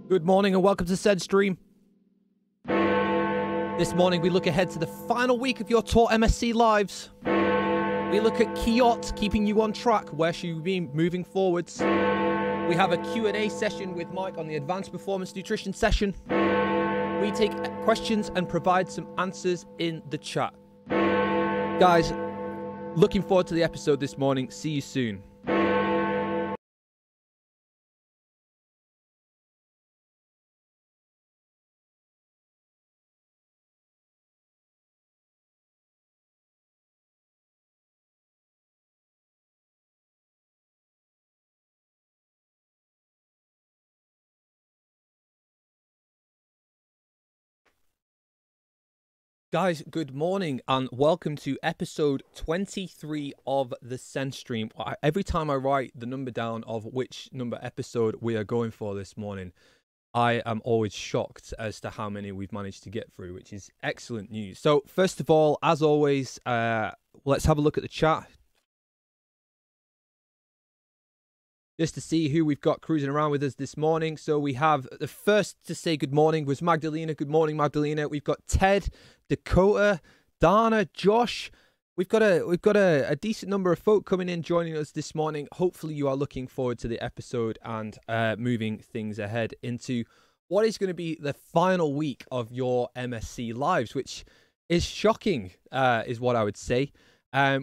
Good morning and welcome to SEN Stream. This morning we look ahead to the final week of your Tour MSc Lives. We look at Kiot, keeping you on track. Where should you be moving forwards? We have a Q&A session with Mike on the Advanced Performance Nutrition session. We take questions and provide some answers in the chat. Guys, looking forward to the episode this morning. See you soon. Guys, good morning and welcome to episode 23 of the SEN Stream. Every time I write the number down of which number episode we are going for this morning, I am always shocked as to how many we've managed to get through, which is excellent news. So first of all, as always, let's have a look at the chat, just to see who we've got cruising around with us this morning. So we have the first to say good morning was Magdalena. Good morning, Magdalena. We've got Ted, Dakota, Dana, Josh. We've got a decent number of folk coming in, joining us this morning. Hopefully you are looking forward to the episode and moving things ahead into what is going to be the final week of your MSc Lives, which is shocking, is what I would say.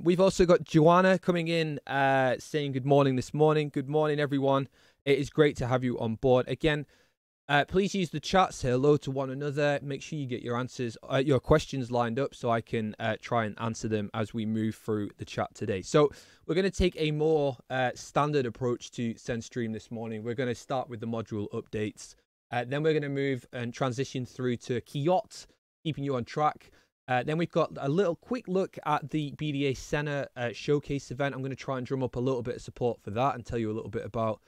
We've also got Joanna coming in, saying good morning this morning. Good morning, everyone. It is great to have you on board. Again, please use the chat, say hello to one another. Make sure you get your answers, your questions lined up so I can try and answer them as we move through the chat today. So we're going to take a more standard approach to SEN Stream this morning. We're going to start with the module updates. Then we're going to move and transition through to Kiot, keeping you on track. Then we've got a little quick look at the BDA SEN showcase event. I'm going to try and drum up a little bit of support for that and tell you a little bit about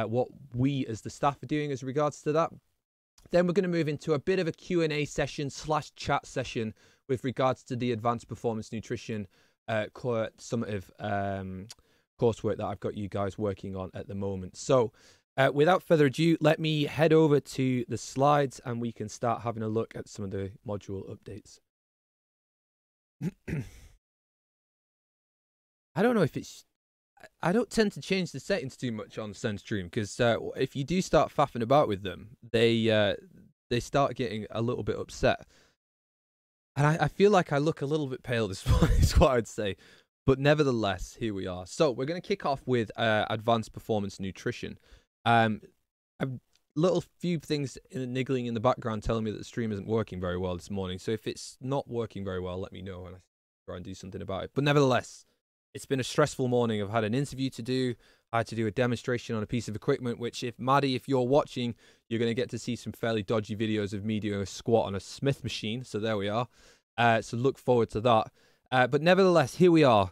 what we as the staff are doing as regards to that. Then we're going to move into a bit of a Q&A session / chat session with regards to the Advanced Performance Nutrition summative coursework that I've got you guys working on at the moment. So without further ado, let me head over to the slides and we can start having a look at some of the module updates. I don't know if it's... I don't tend to change the settings too much on SEN Stream because if you do start faffing about with them, they start getting a little bit upset. And I feel like I look a little bit pale this morning, is what I'd say. But nevertheless, here we are. So we're going to kick off with Advanced Performance Nutrition. Little few things niggling in the background telling me that the stream isn't working very well this morning. So if it's not working very well, let me know and I try and do something about it. But nevertheless, it's been a stressful morning. I've had an interview to do. I had to do a demonstration on a piece of equipment, which Maddie, if you're watching, you're going to get to see some fairly dodgy videos of me doing a squat on a Smith machine. So there we are. So look forward to that. But nevertheless, here we are.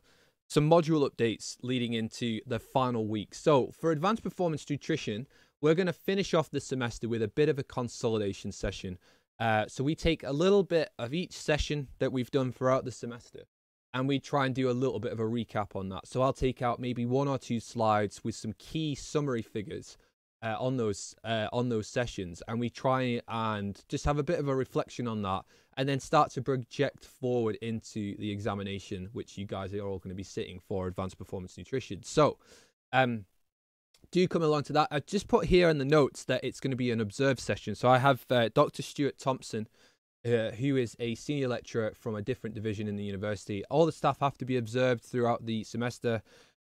Some module updates leading into the final week. So for Advanced Performance Nutrition, we're going to finish off the semester with a bit of a consolidation session. So we take a little bit of each session that we've done throughout the semester, and we try and do a little bit of a recap on that. So I'll take out maybe 1 or 2 slides with some key summary figures on those sessions, and we try and just have a bit of a reflection on that, and then start to project forward into the examination, which you guys are all going to be sitting for Advanced Performance Nutrition. So do come along to that. I just put here in the notes that it's going to be an observed session. So I have Dr. Stuart Thompson, who is a senior lecturer from a different division in the university. All the staff have to be observed throughout the semester.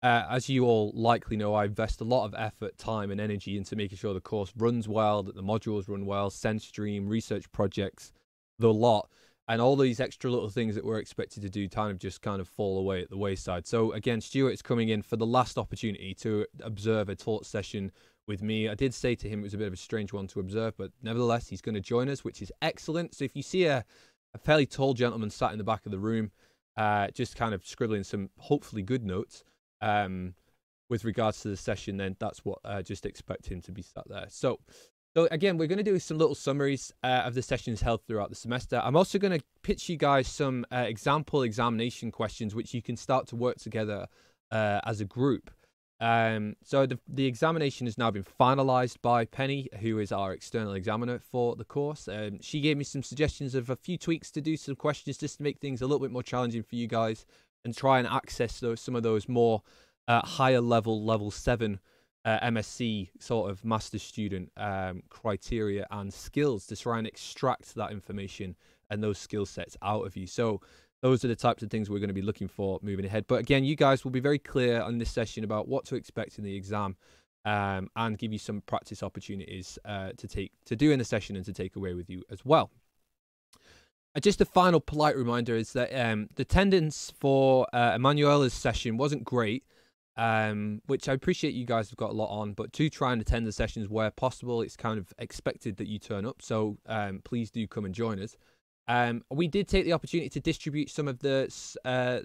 As you all likely know, I invest a lot of effort, time and energy into making sure the course runs well, that the modules run well, SEN Stream, research projects, the lot. And all these extra little things that we're expected to do just kind of fall away at the wayside. So again, Stuart is coming in for the last opportunity to observe a taught session with me. I did say to him it was a bit of a strange one to observe, but nevertheless, he's going to join us, which is excellent. So if you see a fairly tall gentleman sat in the back of the room, just kind of scribbling some hopefully good notes with regards to the session, then that's what just expect him to be sat there. So again, we're going to do some little summaries of the sessions held throughout the semester. I'm also going to pitch you guys some example examination questions, which you can start to work together as a group. So the examination has now been finalised by Penny, who is our external examiner for the course. She gave me some suggestions of a few tweaks to do, some questions just to make things a little bit more challenging for you guys and try and access some of those more higher level 7 MSc sort of master's student criteria and skills to try and extract that information and those skill sets out of you. So those are the types of things we're going to be looking for moving ahead. But again, you guys will be very clear on this session about what to expect in the exam, and give you some practice opportunities to do in the session and to take away with you as well. Just a final polite reminder is that the attendance for Emanuela's session wasn't great, which I appreciate you guys have got a lot on, but do try and attend the sessions where possible. It's kind of expected that you turn up, so please do come and join us. We did take the opportunity to distribute some of the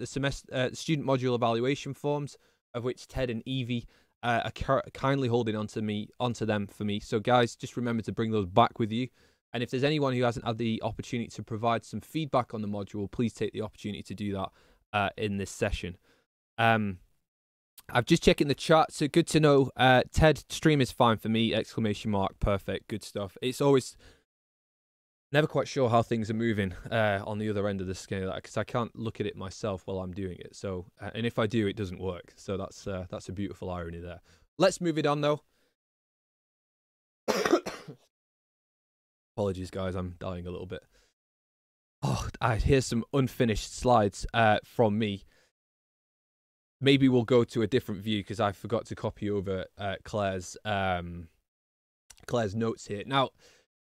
semester student module evaluation forms, of which Ted and Evie are kindly holding onto them for me. So guys, just remember to bring those back with you. And if there's anyone who hasn't had the opportunity to provide some feedback on the module, please take the opportunity to do that in this session. I've just checked in the chat, so good to know. Ted, stream is fine for me, ! Perfect, good stuff. It's always never quite sure how things are moving on the other end of the scale, because I can't look at it myself while I'm doing it. So, and if I do, it doesn't work. So that's a beautiful irony there. Let's move it on though. Apologies, guys, I'm dying a little bit. Oh, here's some unfinished slides from me. Maybe we'll go to a different view because I forgot to copy over Claire's notes here. Now,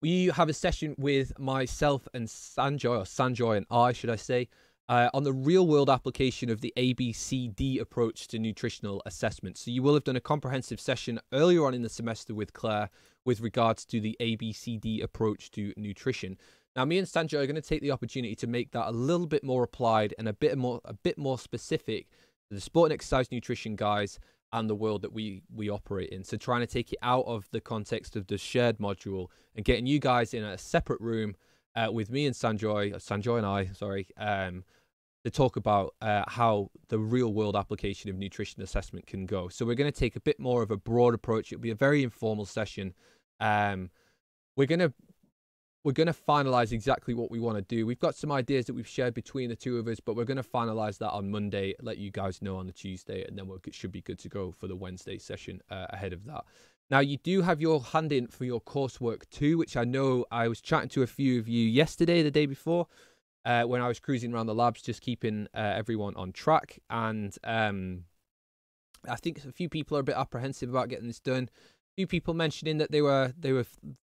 we have a session with myself and Sanjoy and I, should I say, on the real-world application of the ABCD approach to nutritional assessment. So you will have done a comprehensive session earlier on in the semester with Claire with regards to the ABCD approach to nutrition. Now, me and Sanjoy are going to take the opportunity to make that a little bit more applied and a bit more specific to the sport and exercise nutrition guys and the world that we operate in. So trying to take it out of the context of the shared module and getting you guys in a separate room with me and Sanjoy and I, sorry, to talk about how the real world application of nutrition assessment can go. So we're going to take a bit more of a broad approach. It'll be a very informal session. We're going to finalize exactly what we want to do. We've got some ideas that we've shared between the two of us, but we're going to finalize that on Monday, let you guys know on the Tuesday, and then we should be good to go for the Wednesday session ahead of that. Now, you do have your hand in for your coursework too, which I know I was chatting to a few of you yesterday, the day before, when I was cruising around the labs, just keeping everyone on track. And I think a few people are a bit apprehensive about getting this done. A few people mentioning that they were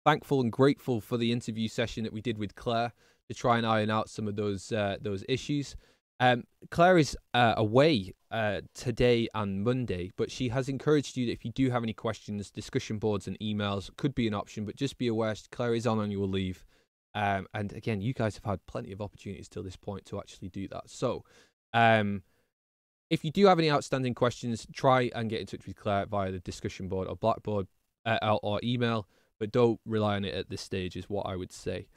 thankful and grateful for the interview session that we did with Claire to try and iron out some of those issues. Claire is away today and Monday, but she has encouraged you that if you do have any questions, discussion boards and emails could be an option, but just be aware Claire is on annual leave. And again, you guys have had plenty of opportunities till this point to actually do that. So if you do have any outstanding questions, try and get in touch with Claire via the discussion board or Blackboard or email, but don't rely on it at this stage is what I would say.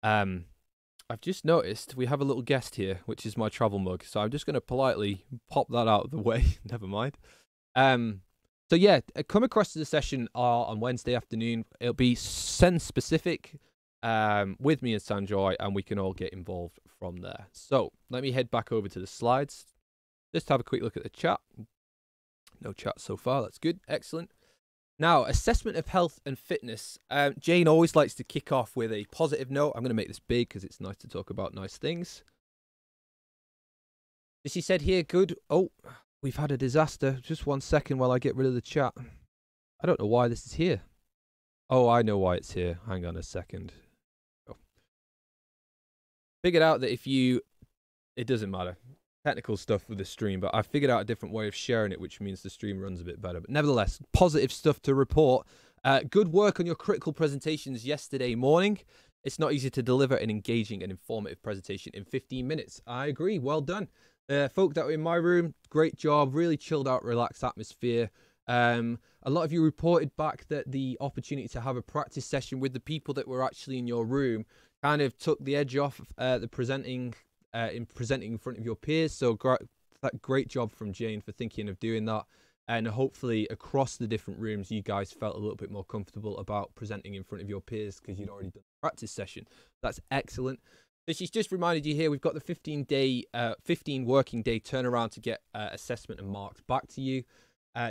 I've just noticed we have a little guest here, which is my travel mug. So I'm just going to politely pop that out of the way. Never mind. So yeah, come across to the session on Wednesday afternoon. It'll be SEN specific with me and Sanjoy, and we can all get involved from there. So let me head back over to the slides. Just have a quick look at the chat. No chat so far. That's good. Excellent. Now, assessment of health and fitness. Jane always likes to kick off with a positive note. I'm going to make this big because it's nice to talk about nice things. She said here, good. Oh, we've had a disaster. Just 1 second while I get rid of the chat. I don't know why this is here. Oh, I know why it's here. Hang on a second. Oh. Figured out that it doesn't matter. Technical stuff with the stream, but I figured out a different way of sharing it, which means the stream runs a bit better. But nevertheless, positive stuff to report. Good work on your critical presentations yesterday morning. It's not easy to deliver an engaging and informative presentation in 15 minutes. I agree. Well done. Folk that were in my room, great job. Really chilled out, relaxed atmosphere. A lot of you reported back that the opportunity to have a practice session with the people that were actually in your room kind of took the edge off the presenting in front of your peers. So great job from Jane for thinking of doing that. and hopefully across the different rooms, you guys felt a little bit more comfortable about presenting in front of your peers because you'd already done the practice session. That's excellent. So she's just reminded you here, we've got the 15 working day turnaround to get assessment and marks back to you.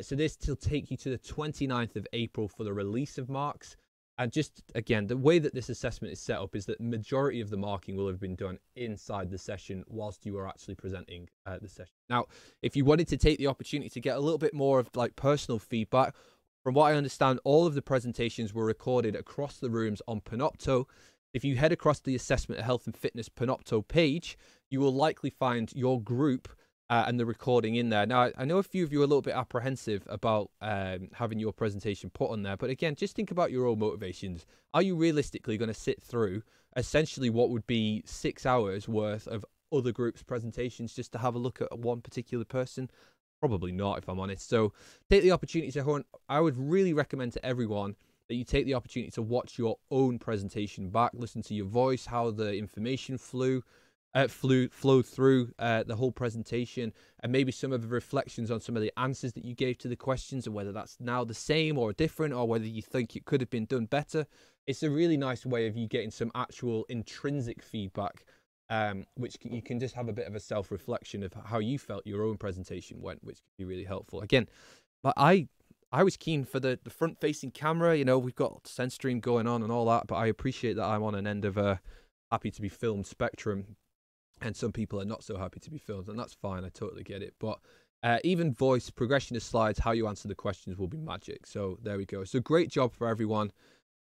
So this will take you to the 29th of April for the release of marks. And just, again, the way that this assessment is set up is that the majority of the marking will have been done inside the session whilst you are actually presenting the session. Now, if you wanted to take the opportunity to get a little bit more of like personal feedback, from what I understand, all of the presentations were recorded across the rooms on Panopto. If you head across the Assessment of Health and Fitness Panopto page, you will likely find your group and the recording in there. Now, I know a few of you are a little bit apprehensive about having your presentation put on there, but again, just think about your own motivations. Are you realistically going to sit through essentially what would be 6 hours worth of other groups' presentations just to have a look at one particular person? Probably not, if I'm honest. So take the opportunity to, I would really recommend to everyone that you take the opportunity to watch your own presentation back, listen to your voice, how the information flowed through the whole presentation, and maybe some of the reflections on some of the answers that you gave to the questions, and whether that's now the same or different, or whether you think it could have been done better. It's a really nice way of you getting some actual intrinsic feedback, which you can just have a bit of a self-reflection of how you felt your own presentation went, which can be really helpful. Again, but I was keen for the front-facing camera. You know, we've got SenStream going on and all that, but I appreciate that I'm on an end of a happy to be filmed spectrum. And some people are not so happy to be filmed, and that's fine. I totally get it. But even voice, progression of slides, how you answer the questions will be magic. So there we go. So great job for everyone.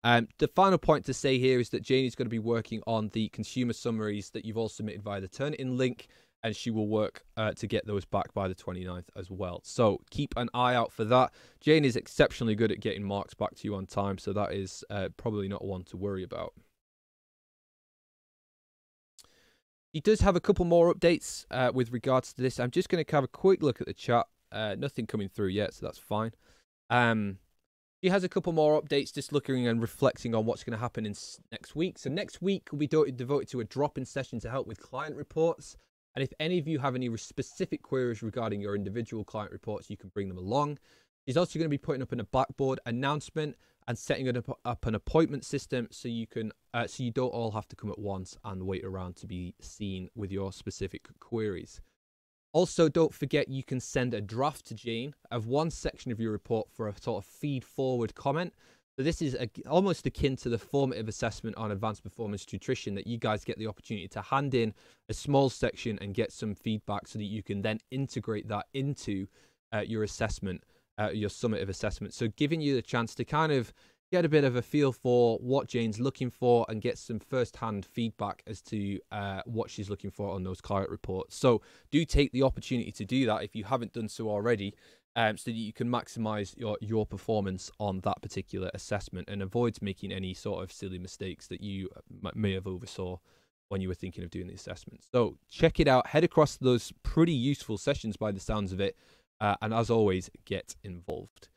The final point to say here is that Janie's going to be working on the consumer summaries that you've all submitted via the Turnitin link, and she will work to get those back by the 29th as well. So keep an eye out for that. Jane is exceptionally good at getting marks back to you on time, so that is probably not one to worry about. He does have a couple more updates with regards to this. I'm just going to have a quick look at the chat. Nothing coming through yet, so that's fine. He has a couple more updates, just looking and reflecting on what's going to happen in next week. So next week will be devoted to a drop-in session to help with client reports. And if any of you have any specific queries regarding your individual client reports, you can bring them along. He's also going to be putting up in a Blackboard announcement and setting up an appointment system so you can so you don't all have to come at once and wait around to be seen with your specific queries. Also, don't forget you can send a draft to Jane of one section of your report for a sort of feed forward comment. So this is almost akin to the formative assessment on advanced performance nutrition, that you guys get the opportunity to hand in a small section and get some feedback so that you can then integrate that into your assessment, your summative assessment. So giving you the chance to kind of get a bit of a feel for what Jane's looking for and get some first-hand feedback as to what she's looking for on those client reports. So do take the opportunity to do that if you haven't done so already, so that you can maximize your performance on that particular assessment and avoid making any sort of silly mistakes that you may have oversaw when you were thinking of doing the assessment. So check it out. Head across those pretty useful sessions by the sounds of it. And as always, get involved.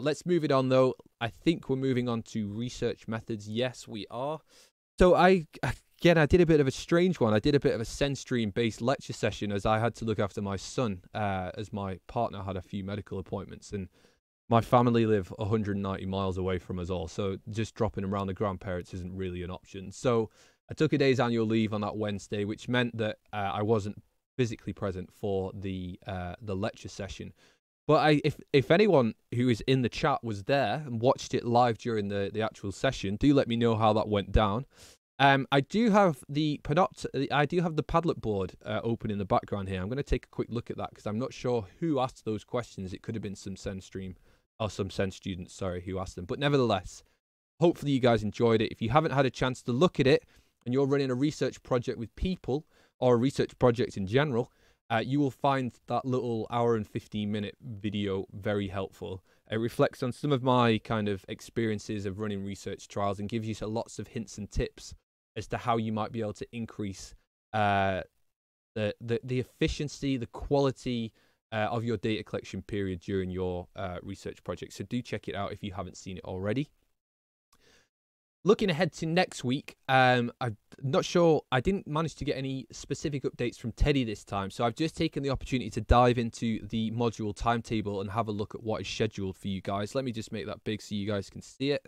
Let's move it on, though. I think we're moving on to research methods. Yes, we are. So I did a bit of a strange one. I did a bit of a SenStream-based lecture session as I had to look after my son, as my partner had a few medical appointments, and my family live 190 miles away from us all. So just dropping around the grandparents isn't really an option. So I took a day's annual leave on that Wednesday, which meant that I wasn't physically present for the lecture session. But if anyone who is in the chat was there and watched it live during the actual session, do let me know how that went down. I do have the Padlet board open in the background here. I'm going to take a quick look at that because I'm not sure who asked those questions. It could have been some SenStream or some Sen students, sorry, who asked them. But nevertheless, hopefully you guys enjoyed it. If you haven't had a chance to look at it and you're running a research project with people or a research project in general, you will find that little hour and 15-minute video very helpful. It reflects on some of my kind of experiences of running research trials and gives you lots of hints and tips as to how you might be able to increase the efficiency, the quality of your data collection period during your research project. So do check it out if you haven't seen it already. Looking ahead to next week, I'm not sure. I didn't manage to get any specific updates from Teddy this time, so I've just taken the opportunity to dive into the module timetable and have a look at what is scheduled for you guys. Let me just make that big so you guys can see it.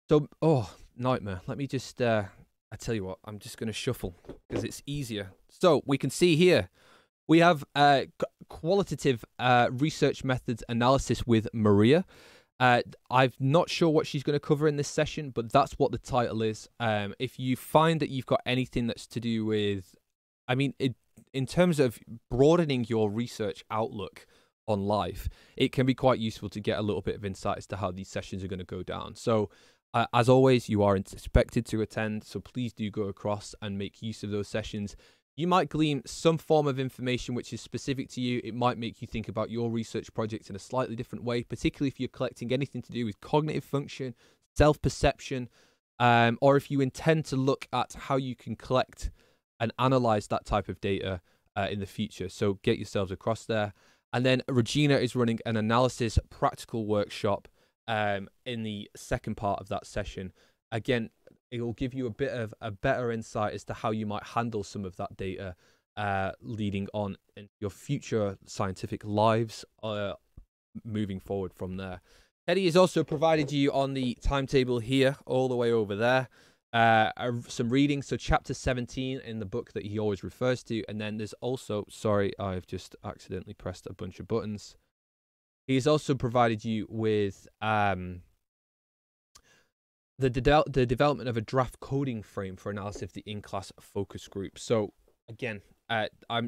So, oh, nightmare. Let me just, I tell you what, I'm just going to shuffle because it's easier. So we can see here, we have qualitative research methods analysis with Maria. I'm not sure what she's going to cover in this session, but that's what the title is. If you find that you've got anything that's to do with, I mean, in terms of broadening your research outlook on life, it can be quite useful to get a little bit of insight as to how these sessions are going to go down. So as always, you are expected to attend, so please do go across and make use of those sessions. You might glean some form of information which is specific to you. It might make you think about your research project in a slightly different way, particularly if you're collecting anything to do with cognitive function, self-perception, or if you intend to look at how you can collect and analyze that type of data in the future. So get yourselves across there. And then Regina is running an analysis practical workshop in the second part of that session. Again, it will give you a bit of a better insight as to how you might handle some of that data leading on in your future scientific lives moving forward from there. Teddy has also provided you on the timetable here, all the way over there, some reading. So chapter 17 in the book that he always refers to. And then there's also, sorry, I've just accidentally pressed a bunch of buttons. He's also provided you with the development of a draft coding frame for analysis of the in-class focus group. So again,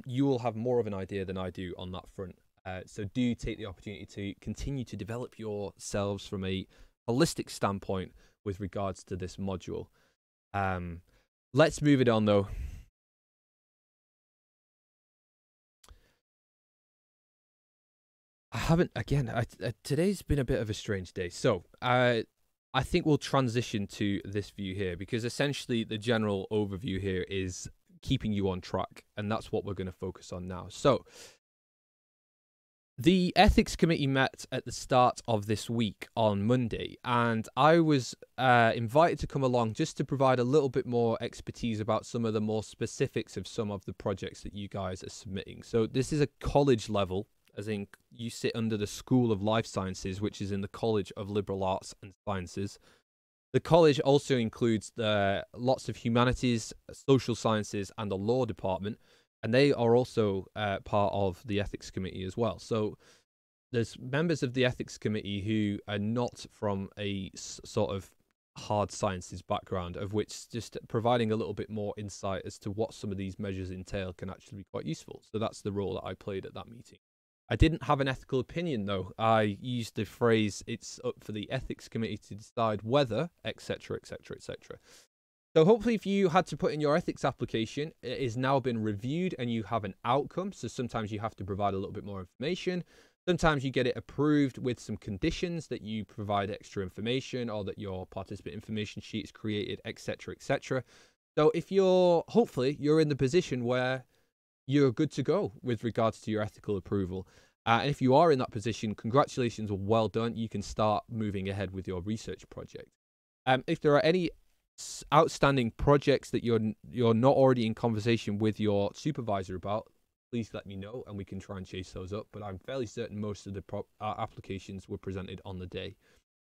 you will have more of an idea than I do on that front. So do take the opportunity to continue to develop yourselves from a holistic standpoint with regards to this module. Let's move it on though. Today's been a bit of a strange day. So I think we'll transition to this view here because essentially the general overview here is keeping you on track, and that's what we're going to focus on now. So the ethics committee met at the start of this week on Monday, and I was invited to come along just to provide a little bit more expertise about some of the more specifics of some of the projects that you guys are submitting. So this is a college level, as in you sit under the School of Life Sciences, which is in the College of Liberal Arts and Sciences. The college also includes lots of humanities, social sciences, and a law department, and they are also part of the ethics committee as well. So there's members of the ethics committee who are not from a sort of hard sciences background, of which just providing a little bit more insight as to what some of these measures entail can actually be quite useful. So that's the role that I played at that meeting. I didn't have an ethical opinion, though. I used the phrase, it's up for the ethics committee to decide whether, etc., etc., etc. So hopefully if you had to put in your ethics application, it has now been reviewed and you have an outcome. So sometimes you have to provide a little bit more information. Sometimes you get it approved with some conditions that you provide extra information or that your participant information sheet is created, etc., etc. So if hopefully you're in the position where you're good to go with regards to your ethical approval. And if you are in that position, congratulations, well done. You can start moving ahead with your research project. If there are any outstanding projects that you're not already in conversation with your supervisor about, please let me know and we can try and chase those up. But I'm fairly certain most of the applications were presented on the day.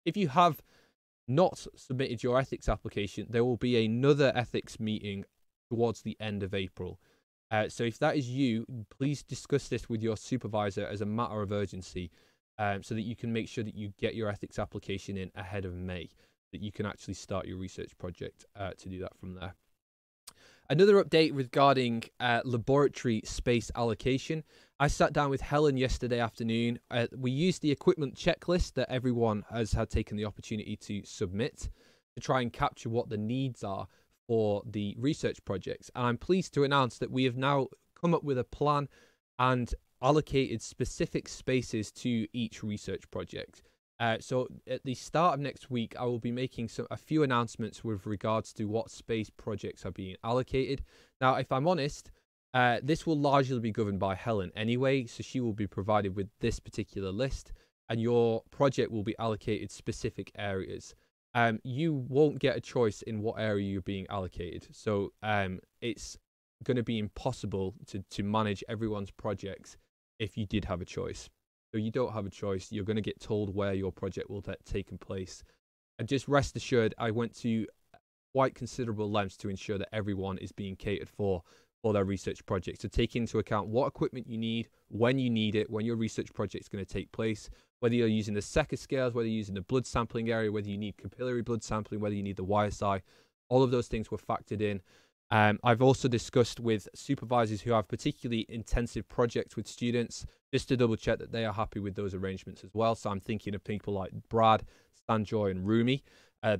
If you have not submitted your ethics application, there will be another ethics meeting towards the end of April. So if that is you, please discuss this with your supervisor as a matter of urgency so that you can make sure that you get your ethics application in ahead of May, that you can actually start your research project to do that from there. Another update regarding laboratory space allocation. I sat down with Helen yesterday afternoon. We used the equipment checklist that everyone has had taken the opportunity to submit to try and capture what the needs are for the research projects. And I'm pleased to announce that we have now come up with a plan and allocated specific spaces to each research project. So at the start of next week, I will be making a few announcements with regards to what space projects are being allocated. Now, if I'm honest, this will largely be governed by Helen anyway, so she will be provided with this particular list. and your project will be allocated specific areas. You won't get a choice in what area you're being allocated. So it's going to be impossible to manage everyone's projects if you did have a choice. So you don't have a choice. You're going to get told where your project will take place. And just rest assured, I went to quite considerable lengths to ensure that everyone is being catered for their research project. So take into account what equipment you need, when you need it, when your research project is going to take place, whether you're using the Secker scales, whether you're using the blood sampling area, whether you need capillary blood sampling, whether you need the YSI. All of those things were factored in. I've also discussed with supervisors who have particularly intensive projects with students, just to double check that they are happy with those arrangements as well. So I'm thinking of people like Brad, Stanjoy, and Rumi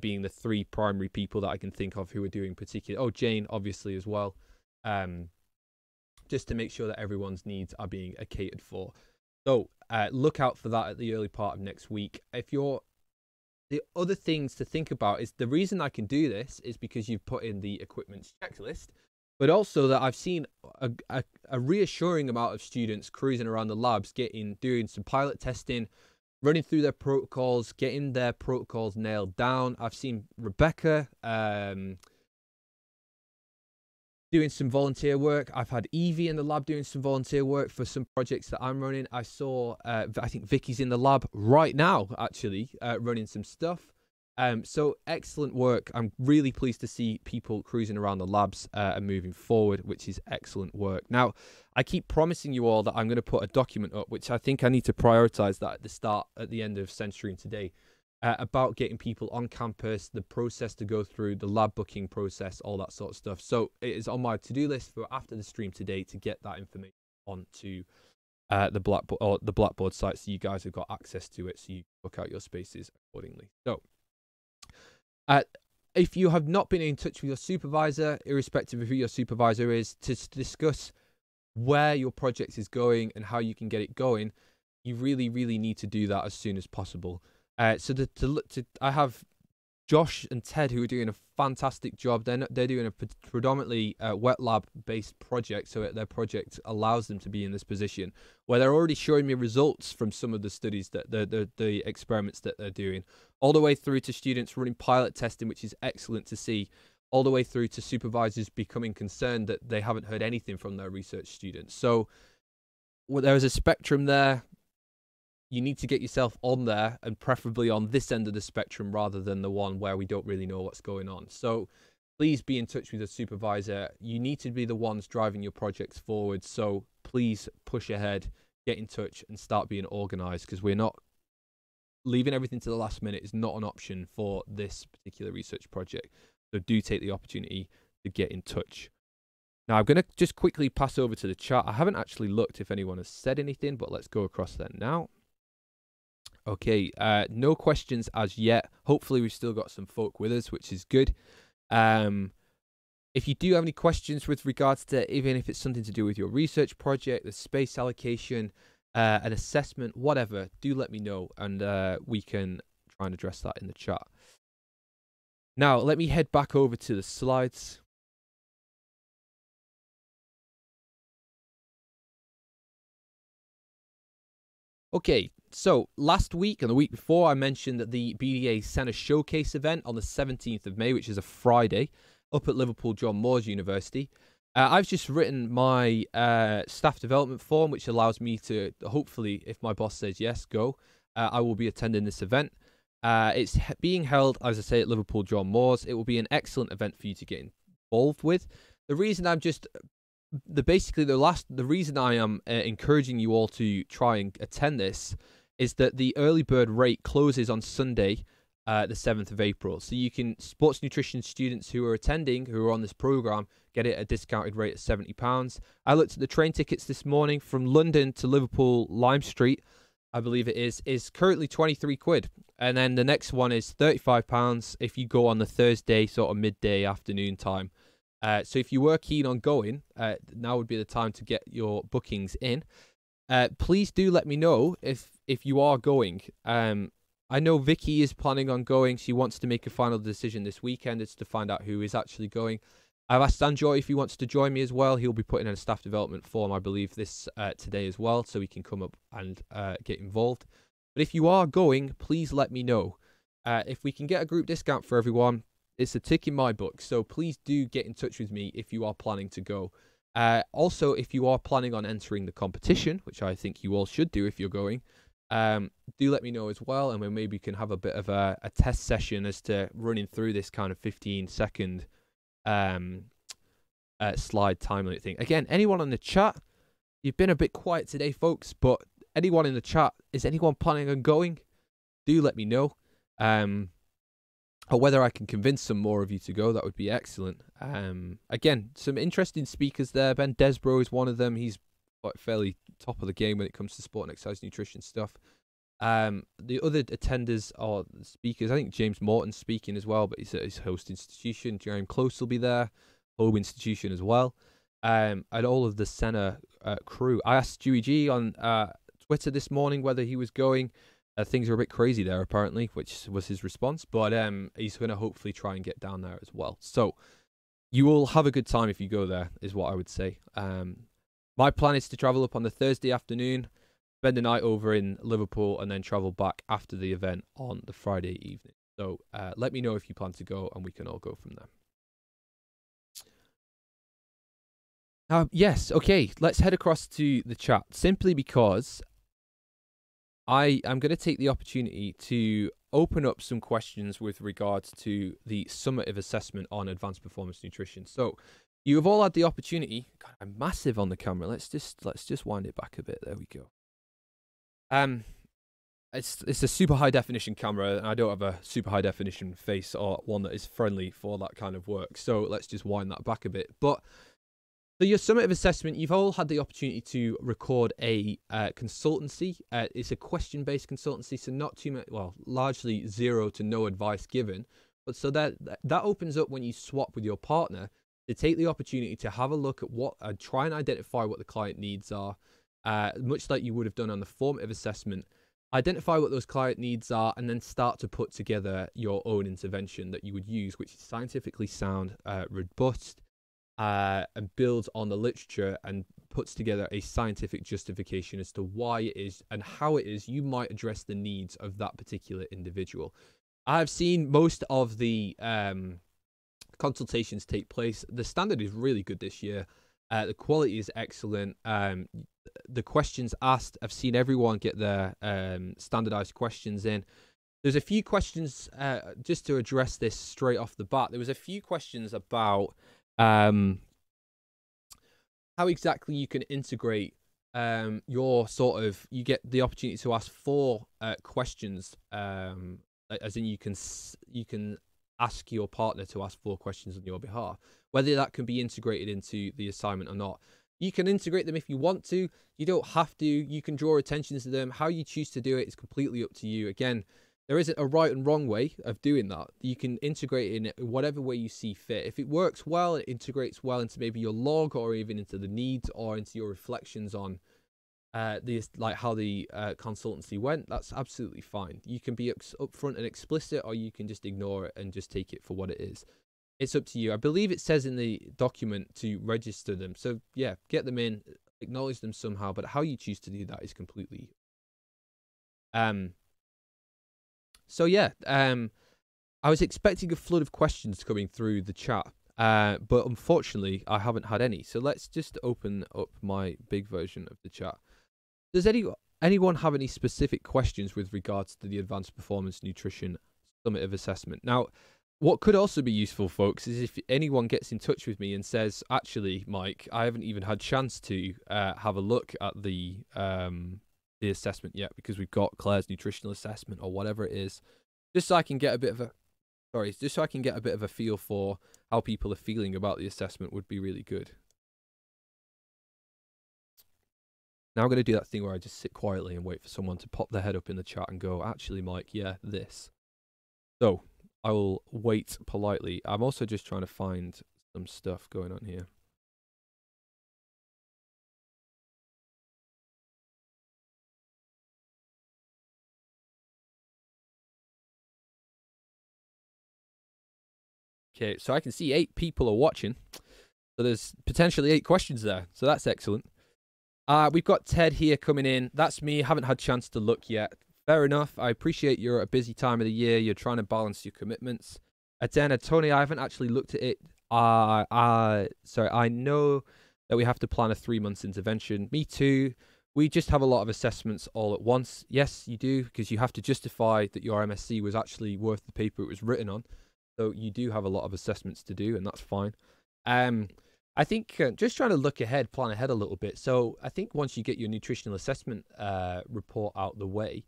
being the three primary people that I can think of who are doing particular. Oh, Jane, obviously, as well. Just to make sure that everyone's needs are being catered for. So look out for that at the early part of next week. The other things to think about is the reason I can do this is because you've put in the equipment checklist, but also that I've seen a reassuring amount of students cruising around the labs, doing some pilot testing, running through their protocols, getting their protocols nailed down. I've seen Rebecca doing some volunteer work. I've had Evie in the lab doing some volunteer work for some projects that I'm running. I saw, I think Vicky's in the lab right now, actually, running some stuff. So excellent work. I'm really pleased to see people cruising around the labs and moving forward, which is excellent work. Now, I keep promising you all that I'm going to put a document up, which I think I need to prioritize that at the end of SEN Stream today, about getting people on campus, the process to go through, the lab booking process, all that sort of stuff. So it is on my to-do list for after the stream today to get that information onto the Blackboard site, so you guys have got access to it, so you book out your spaces accordingly. So if you have not been in touch with your supervisor, irrespective of who your supervisor is, to discuss where your project is going and how you can get it going, you really, really need to do that as soon as possible. So I have Josh and Ted who are doing a fantastic job. They're doing a predominantly wet lab based project, so their project allows them to be in this position where they're already showing me results from some of the studies that the experiments that they're doing, all the way through to students running pilot testing, which is excellent to see, all the way through to supervisors becoming concerned that they haven't heard anything from their research students. So there is a spectrum there. You need to get yourself on there, and preferably on this end of the spectrum rather than the one where we don't really know what's going on. So please be in touch with a supervisor. You need to be the ones driving your projects forward. So please push ahead, get in touch, and start being organized, because we're not leaving everything to the last minute is not an option for this particular research project. So do take the opportunity to get in touch. Now, I'm going to just quickly pass over to the chat. I haven't actually looked if anyone has said anything, but let's go across there now. Okay, no questions as yet. Hopefully we've still got some folk with us, which is good. If you do have any questions with regards to, even if it's something to do with your research project, the space allocation, an assessment, whatever, do let me know, and we can try and address that in the chat. Now, let me head back over to the slides. Okay, so last week and the week before, I mentioned that the BDA SEN Showcase event on the 17th of May, which is a Friday, up at Liverpool John Moores University. I've just written my staff development form, which allows me to, hopefully, if my boss says yes, go. I will be attending this event. It's being held, as I say, at Liverpool John Moores. It will be an excellent event for you to get involved with. The reason I'm just... the reason I am encouraging you all to try and attend this is that the early bird rate closes on Sunday, the 7th of April. So you can, sports nutrition students who are attending, who are on this program, get it at a discounted rate of £70. I looked at the train tickets this morning from London to Liverpool Lime Street, I believe it is currently 23 quid. And then the next one is £35 if you go on the Thursday, sort of midday afternoon time. So if you were keen on going, now would be the time to get your bookings in. Please do let me know if you are going. I know Vicky is planning on going. She wants to make a final decision this weekend. It's to find out who is actually going. I've asked Sanjoy if he wants to join me as well. He'll be putting in a staff development form, I believe, this today as well, so he can come up and get involved. But if you are going, please let me know. If we can get a group discount for everyone, it's a tick in my book. So please do get in touch with me if you are planning to go. Also, if you are planning on entering the competition, which I think you all should do if you're going, do let me know as well, and we maybe can have a bit of a test session as to running through this kind of 15-second slide time limit thing. Again, anyone on the chat, you've been a bit quiet today, folks, but anyone in the chat, is anyone planning on going? Do let me know. Or whether I can convince some more of you to go, that would be excellent. Again, some interesting speakers there. Ben Desbro is one of them. He's fairly top of the game when it comes to sport and exercise nutrition stuff. The other attenders or speakers, I think James Morton's speaking as well, but he's at his host institution. Jeremy Close will be there, home institution as well. And all of the SEN crew. I asked Stewie G on Twitter this morning whether he was going. Things are a bit crazy there, apparently, which was his response. But he's going to hopefully try and get down there as well. So you will have a good time if you go there, is what I would say. My plan is to travel up on the Thursday afternoon, spend the night over in Liverpool, and then travel back after the event on the Friday evening. So let me know if you plan to go, and we can all go from there. Yes, okay, let's head across to the chat, simply because I am going to take the opportunity to open up some questions with regards to the summative assessment on advanced performance nutrition. So you have all had the opportunity. God, I'm massive on the camera. Let's just wind it back a bit. There we go. It's a super high definition camera, and I don't have a super high definition face or one that is friendly for that kind of work. So let's just wind that back a bit. But for your summative assessment, you've all had the opportunity to record a consultancy. It's a question-based consultancy, so not too much, well, largely zero to no advice given. But so that opens up when you swap with your partner to take the opportunity to have a look at what, try and identify what the client needs are, much like you would have done on the formative assessment. Identify what those client needs are, and then start to put together your own intervention that you would use, which is scientifically sound, robust, and builds on the literature and puts together a scientific justification as to why it is and how it is you might address the needs of that particular individual. I've seen most of the consultations take place. The standard is really good this year. The quality is excellent. The questions asked, I've seen everyone get their standardized questions in. There's a few questions, just to address this straight off the bat, there was a few questions about how exactly you can integrate your you get the opportunity to ask 4 questions, as in you can ask your partner to ask 4 questions on your behalf, whether that can be integrated into the assignment or not. You can integrate them if you want to. You don't have to. You can draw attention to them. How you choose to do it is completely up to you. Again, there isn't a right and wrong way of doing that. You can integrate it in whatever way you see fit. If it works well, it integrates well into maybe your log, or even into the needs, or into your reflections on how the consultancy went. That's absolutely fine. You can be upfront and explicit, or you can just ignore it and just take it for what it is. It's up to you. I believe it says in the document to register them. So yeah, get them in, acknowledge them somehow, but how you choose to do that is completely so yeah, I was expecting a flood of questions coming through the chat, but unfortunately I haven't had any. So let's just open up my big version of the chat. Does anyone have any specific questions with regards to the advanced performance nutrition summative assessment? Now, what could also be useful, folks, is if anyone gets in touch with me and says, actually, Mike, I haven't even had a chance to have a look at the assessment yet, because we've got Claire's nutritional assessment or whatever it is, just so I can get a bit of a feel for how people are feeling about the assessment would be really good. Now I'm going to do that thing where I just sit quietly and wait for someone to pop their head up in the chat and go, actually, Mike, yeah, this. So I will wait politely. I'm also just trying to find some stuff going on here. Okay, so I can see 8 people are watching. So there's potentially 8 questions there. So that's excellent. We've got Ted here coming in. That's me. Haven't had a chance to look yet. Fair enough. I appreciate you're at a busy time of the year. You're trying to balance your commitments. Then, Tony, I haven't actually looked at it. Sorry, I know that we have to plan a 3 months intervention. Me too. We just have a lot of assessments all at once. Yes, you do, because you have to justify that your MSc was actually worth the paper it was written on. So you do have a lot of assessments to do, and that's fine. I think just trying to look ahead, plan ahead a little bit. So I think once you get your nutritional assessment report out the way,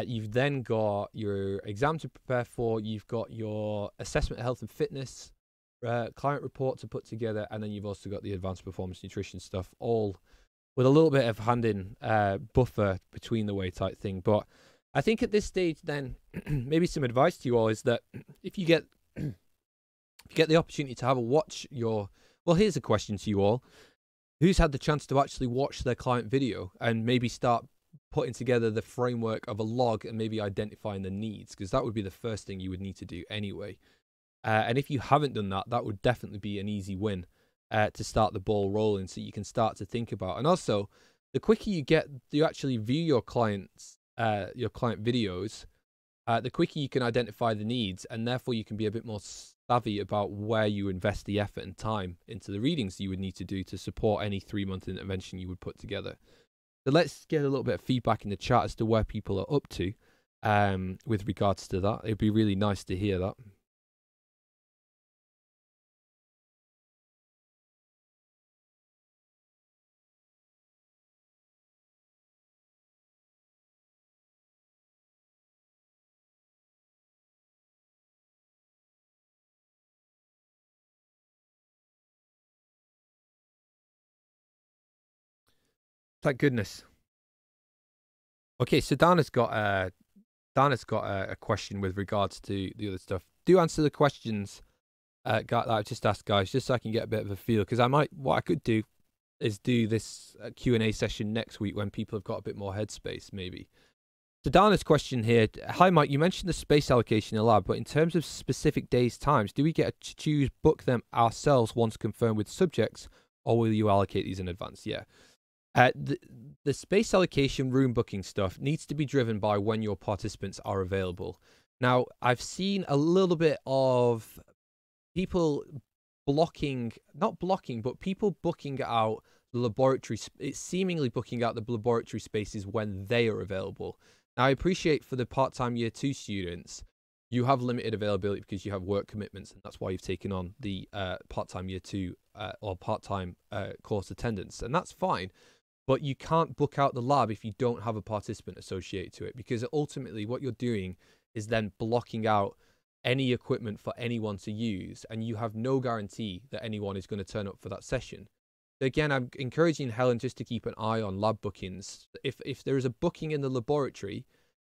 you've then got your exam to prepare for. You've got your assessment of health and fitness client report to put together, and then you've also got the advanced performance nutrition stuff, all with a little bit of hand-in buffer between the way type thing. But I think at this stage, then maybe some advice to you all is that if you get the opportunity to have a watch your, well, here's a question to you all: who's had the chance to actually watch their client video and maybe start putting together the framework of a log and maybe identifying the needs? Because that would be the first thing you would need to do anyway. And if you haven't done that, that would definitely be an easy win to start the ball rolling, so you can start to think about. And also, the quicker you actually view your client videos, the quicker you can identify the needs, and therefore you can be a bit more savvy about where you invest the effort and time into the readings you would need to do to support any 3-month intervention you would put together. So let's get a little bit of feedback in the chat as to where people are up to with regards to that. It'd be really nice to hear that. Thank goodness. Okay, so Dana's got a question with regards to the other stuff. Do answer the questions that I've just asked, guys, just so I can get a bit of a feel. Because what I could do is do this Q&A session next week when people have got a bit more headspace, maybe. So Dana's question here: hi Mike, you mentioned the space allocation in the lab, but in terms of specific days, times, do we get to book them ourselves once confirmed with subjects, or will you allocate these in advance? Yeah. The space allocation room booking stuff needs to be driven by when your participants are available. Now, I've seen a little bit of people not blocking, but people booking out the laboratory, it's seemingly booking out the laboratory spaces when they are available. Now, I appreciate for the part-time year 2 students, you have limited availability because you have work commitments, and that's why you've taken on the part-time year 2 or part-time course attendance, and that's fine. But you can't book out the lab if you don't have a participant associated to it, because ultimately what you're doing is then blocking out any equipment for anyone to use, and you have no guarantee that anyone is going to turn up for that session. So again, I'm encouraging Helen just to keep an eye on lab bookings. If there is a booking in the laboratory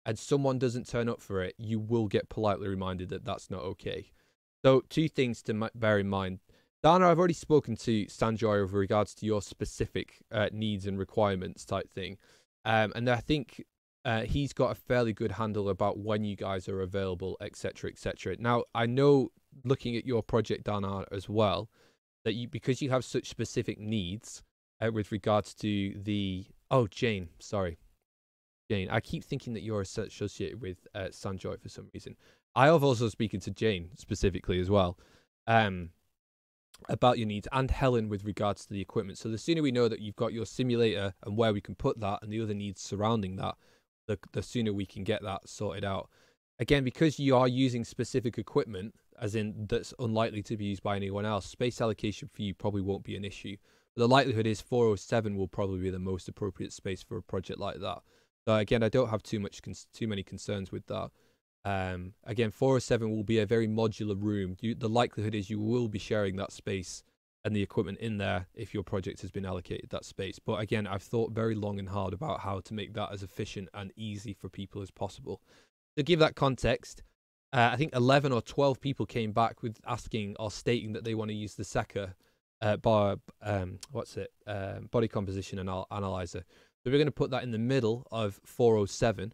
and someone doesn't turn up for it, you will get politely reminded that that's not okay. So 2 things to bear in mind. Dana, I've already spoken to Sanjoy with regards to your specific needs and requirements type thing. And I think he's got a fairly good handle about when you guys are available, etc., etc. Now, I know, looking at your project, Dana, as well, that because you have such specific needs with regards to the... Oh, Jane, sorry. Jane, I keep thinking that you're associated with Sanjoy for some reason. I have also speaking to Jane specifically as well. About your needs, and Helen with regards to the equipment. So the sooner we know that you've got your simulator and where we can put that and the other needs surrounding that, the sooner we can get that sorted out. Again, because you are using specific equipment, as in that's unlikely to be used by anyone else, space allocation for you probably won't be an issue. But the likelihood is 407 will probably be the most appropriate space for a project like that. So again, I don't have too many concerns with that. Again, 407 will be a very modular room. The likelihood is you will be sharing that space and the equipment in there if your project has been allocated that space. But again, I've thought very long and hard about how to make that as efficient and easy for people as possible. To give that context, I think 11 or 12 people came back with asking or stating that they want to use the SECA body composition analyzer. So we're going to put that in the middle of 407.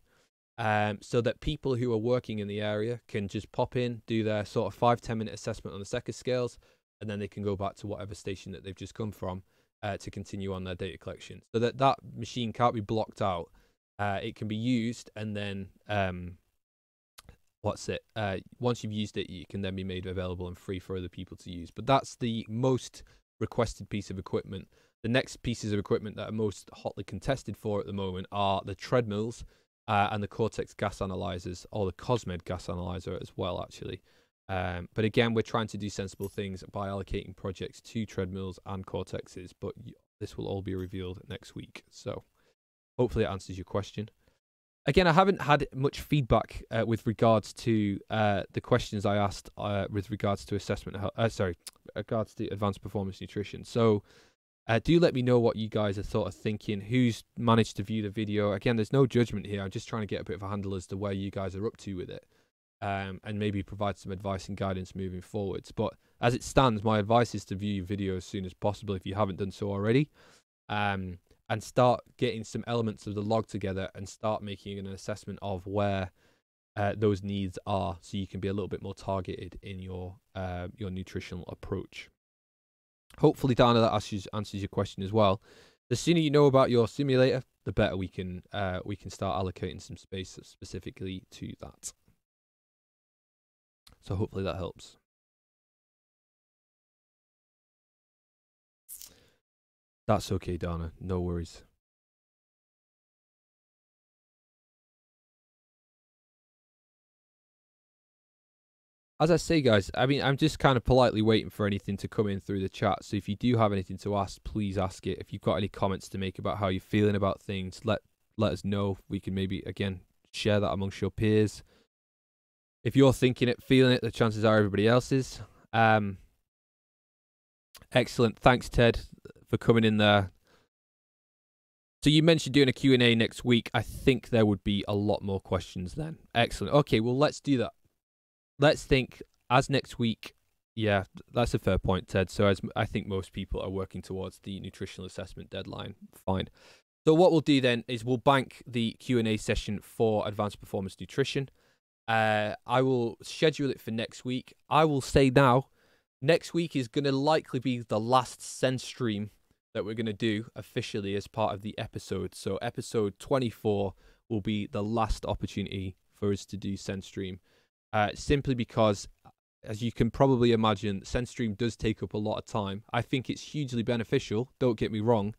So that people who are working in the area can just pop in, do their sort of 5-10 minute assessment on the SECA scales, and then they can go back to whatever station that they've just come from to continue on their data collection. So that machine can't be blocked out it can be used, and then once you've used it, you can then be made available and free for other people to use. But that's the most requested piece of equipment. The next pieces of equipment that are most hotly contested for at the moment are the treadmills and the Cortex gas analyzers, or the Cosmed gas analyzer as well, actually. But again, we're trying to do sensible things by allocating projects to treadmills and Cortexes, but this will all be revealed next week. So hopefully it answers your question. Again, I haven't had much feedback with regards to the questions I asked with regards to regards to advanced performance nutrition. So do let me know what you guys are sort of thinking, who's managed to view the video. Again, there's no judgment here. I'm just trying to get a bit of a handle as to where you guys are up to with it, and maybe provide some advice and guidance moving forwards. But as it stands, my advice is to view your video as soon as possible if you haven't done so already. And start getting some elements of the log together and start making an assessment of where those needs are, so you can be a little bit more targeted in your nutritional approach. Hopefully, Dana, that answers your question as well. The sooner you know about your simulator, the better we can start allocating some space specifically to that. So hopefully that helps. That's okay, Dana. No worries. As I say, guys, I mean, I'm just kind of politely waiting for anything to come in through the chat. So if you do have anything to ask, please ask it. If you've got any comments to make about how you're feeling about things, let us know. We can maybe, again, share that amongst your peers. If you're thinking it, feeling it, the chances are everybody else is. Excellent. Thanks, Ted, for coming in there. So you mentioned doing a Q&A next week. I think there would be a lot more questions then. Excellent. Okay, well, let's do that. Let's think as next week. Yeah, that's a fair point, Ted. So as I think most people are working towards the nutritional assessment deadline. Fine. So what we'll do then is we'll bank the Q&A session for advanced performance nutrition. I will schedule it for next week. I will say now, next week is going to likely be the last SEN stream that we're going to do officially as part of the episode. So episode 24 will be the last opportunity for us to do SEN stream. Simply because, as you can probably imagine, SEN stream does take up a lot of time. I think it's hugely beneficial, don't get me wrong,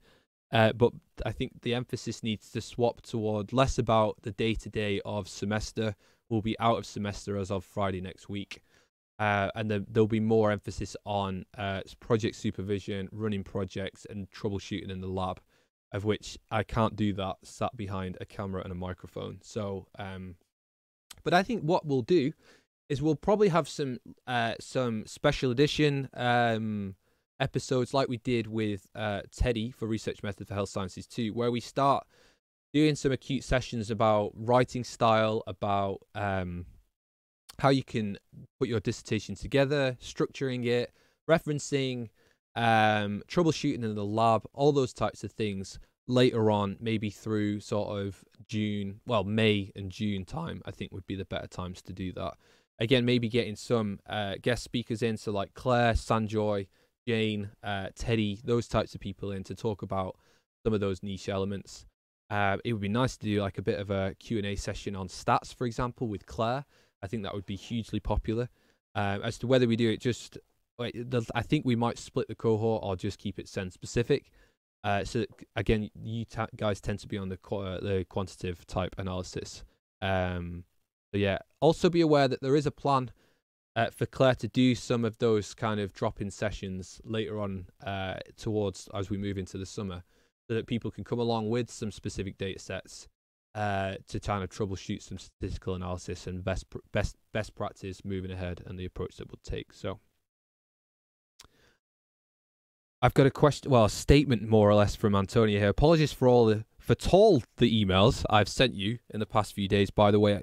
but I think the emphasis needs to swap toward less about the day-to-day of semester. We'll be out of semester as of Friday next week. And then there'll be more emphasis on project supervision, running projects, and troubleshooting in the lab, of which I can't do that sat behind a camera and a microphone. So, but I think what we'll do is we'll probably have some special edition episodes like we did with Teddy for Research Method for Health Sciences 2, where we start doing some acute sessions about writing style, about how you can put your dissertation together, structuring it, referencing, troubleshooting in the lab, all those types of things later on, maybe through sort of May and June time, I think would be the better times to do that. Again, maybe getting some guest speakers in, so like Claire, Sanjoy, Jane, Teddy, those types of people in to talk about some of those niche elements. It would be nice to do like a bit of a Q&A session on stats, for example, with Claire. I think that would be hugely popular. As to whether we do it I think we might split the cohort or just keep it SEN specific. So again, you guys tend to be on the quantitative type analysis. So yeah, also be aware that there is a plan for Claire to do some of those kind of drop-in sessions later on towards as we move into the summer, so that people can come along with some specific data sets to kind of troubleshoot some statistical analysis and best practice moving ahead and the approach that we'll take. So I've got a statement more or less from Antonia here. Apologies for all the emails I've sent you in the past few days, by the way, !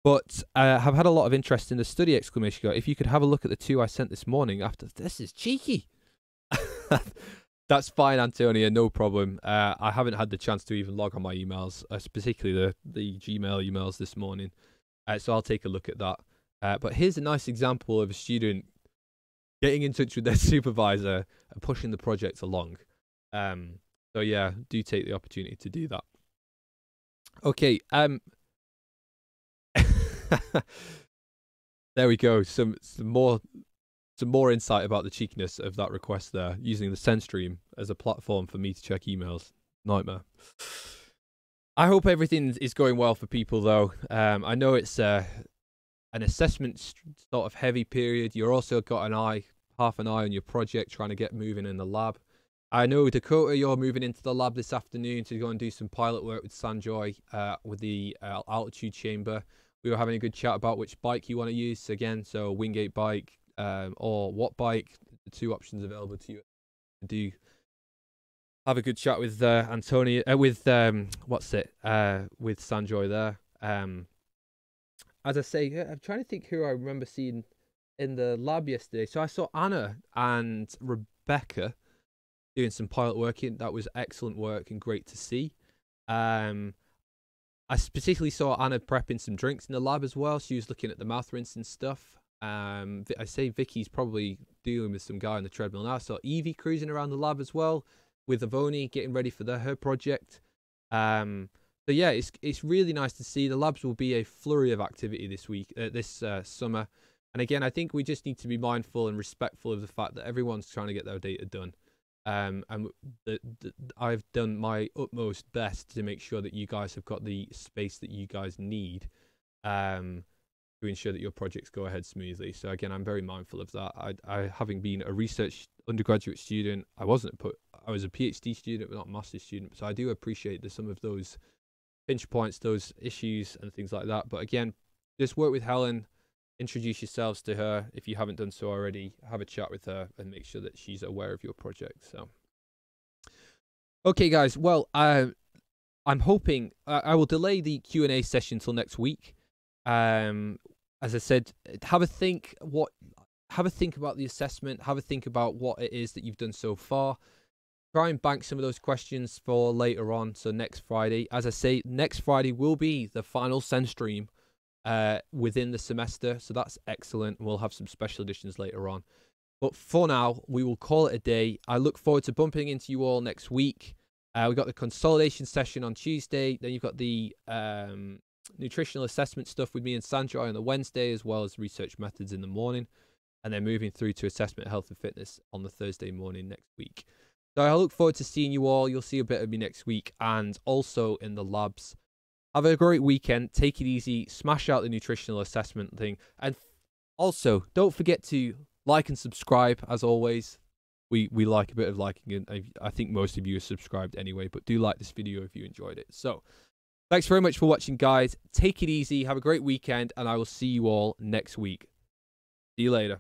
But have had a lot of interest in the study, ! If you could have a look at the 2 I sent this morning after this is cheeky. That's fine, Antonia, no problem. I haven't had the chance to even log on my emails, particularly the Gmail emails this morning. So I'll take a look at that. But here's a nice example of a student getting in touch with their supervisor and pushing the project along. So yeah, do take the opportunity to do that. Okay. There we go. Some more insight about the cheekiness of that request there, using the SEN stream as a platform for me to check emails. Nightmare. I hope everything is going well for people, though. I know it's an assessment sort of heavy period. You're also got half an eye on your project, trying to get moving in the lab. I know, Dakota, you're moving into the lab this afternoon to go and do some pilot work with Sanjoy with the altitude chamber. We were having a good chat about which bike you want to use again. So Wingate bike or what bike, the two options available to you. Do have a good chat with Antonio, with Sanjoy there. As I say, I'm trying to think who I remember seeing in the lab yesterday. So I saw Anna and Rebecca doing some pilot work in. That was excellent work and great to see. I particularly saw Anna prepping some drinks in the lab as well. She was looking at the mouth rinse and stuff. I say Vicky's probably dealing with some guy on the treadmill now. I saw Evie cruising around the lab as well with Avoni, getting ready for her project. So yeah, it's really nice to see. The labs will be a flurry of activity this summer. And again, I think we just need to be mindful and respectful of the fact that everyone's trying to get their data done. And I've done my utmost best to make sure that you guys have got the space that you guys need to ensure that your projects go ahead smoothly. So again, I'm very mindful of that. I having been a research undergraduate student, I was a PhD student, but not a master's student. So I do appreciate some of those pinch points, those issues and things like that. But again, just work with Helen. Introduce yourselves to her if you haven't done so already. Have a chat with her and make sure that she's aware of your project. So, okay, guys. Well, I'm hoping I will delay the Q&A session till next week. As I said, have a think about the assessment. Have a think about what it is that you've done so far. Try and bank some of those questions for later on. So next Friday, as I say, next Friday will be the final SEN stream within the semester, so that's excellent. We'll have some special editions later on, but for now we will call it a day. I look forward to bumping into you all next week. We've got the consolidation session on Tuesday, then you've got the nutritional assessment stuff with me and Sanjoy on the Wednesday, as well as research methods in the morning, and then moving through to assessment health and fitness on the Thursday morning next week. So I look forward to seeing you all. You'll see a bit of me next week, and also in the labs. Have a great weekend. Take it easy. Smash out the nutritional assessment thing. And also, don't forget to like and subscribe, as always. We like a bit of liking, and I think most of you are subscribed anyway, but do like this video if you enjoyed it. So, thanks very much for watching, guys. Take it easy. Have a great weekend, and I will see you all next week. See you later.